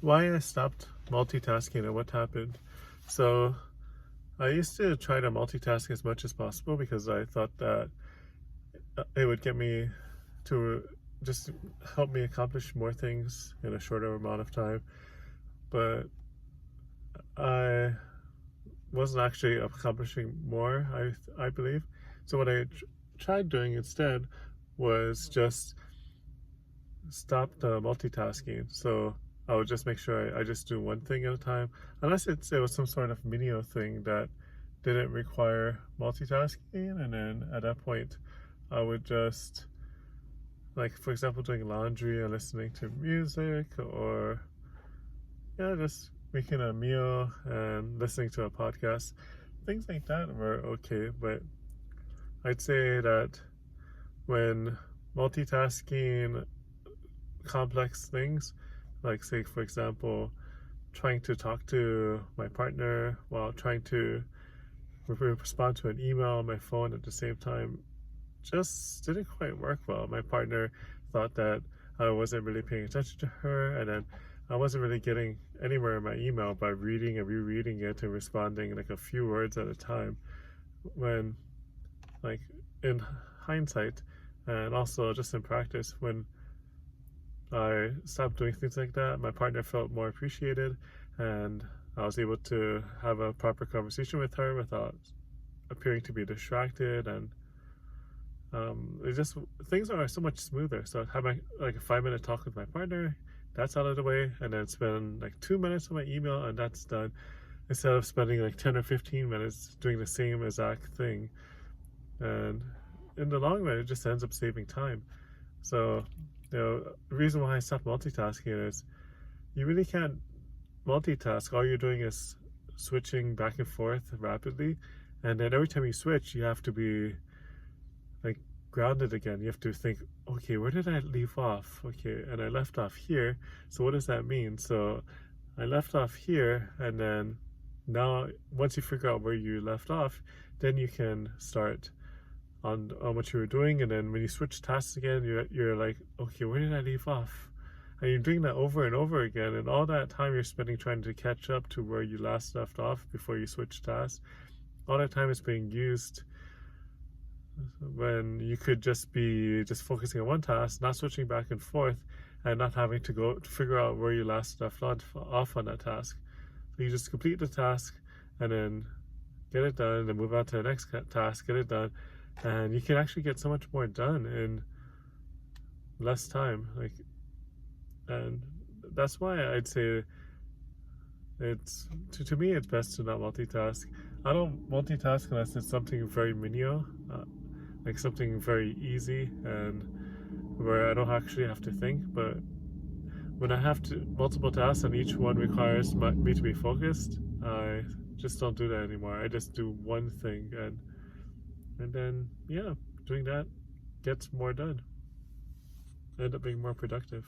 Why I stopped multitasking and what happened. So I used to try to multitask as much as possible because I thought that it would get me to just help me accomplish more things in a shorter amount of time. But I wasn't actually accomplishing more, I believe. So what I tried doing instead was just stop the multitasking. So I would just make sure I just do one thing at a time, unless it was some sort of menial thing that didn't require multitasking. And then at that point, I would just, like, for example, doing laundry or listening to music, or yeah, just making a meal and listening to a podcast. Things like that were okay, but I'd say that when multitasking complex things, like, say, for example, trying to talk to my partner while trying to respond to an email on my phone at the same time, just didn't quite work well. My partner thought that I wasn't really paying attention to her, and then I wasn't really getting anywhere in my email by reading and rereading it and responding like a few words at a time. When, like, in hindsight, and also just in practice, when I stopped doing things like that, my partner felt more appreciated, and I was able to have a proper conversation with her without appearing to be distracted. And it just, things are so much smoother. So having like a 5 minute talk with my partner, that's out of the way, and then spend like 2 minutes on my email, and that's done, instead of spending like 10 or 15 minutes doing the same exact thing. And in the long run, it just ends up saving time. So, the reason why I stopped multitasking is you really can't multitask. All you're doing is switching back and forth rapidly, and then every time you switch, you have to be like grounded again. You have to think, okay, where did I leave off? Okay, and I left off here, so what does that mean? So I left off here, and then now once you figure out where you left off, then you can start on what you were doing. And then when you switch tasks again, you're like, okay, where did I leave off? And you're doing that over and over again, and all that time you're spending trying to catch up to where you last left off before you switch tasks, all that time is being used when you could just be focusing on one task, not switching back and forth, and not having to go to figure out where you last left off on that task. So you just complete the task and then get it done, and then move on to the next task, get it done, and you can actually get so much more done in less time. Like, and that's why I'd say it's to me it's best to not multitask. I don't multitask unless it's something very menial, like something very easy and where I don't actually have to think. But when I have to multiple tasks and each one requires me to be focused, I just don't do that anymore. I just do one thing, and then, yeah, doing that gets more done. End up being more productive.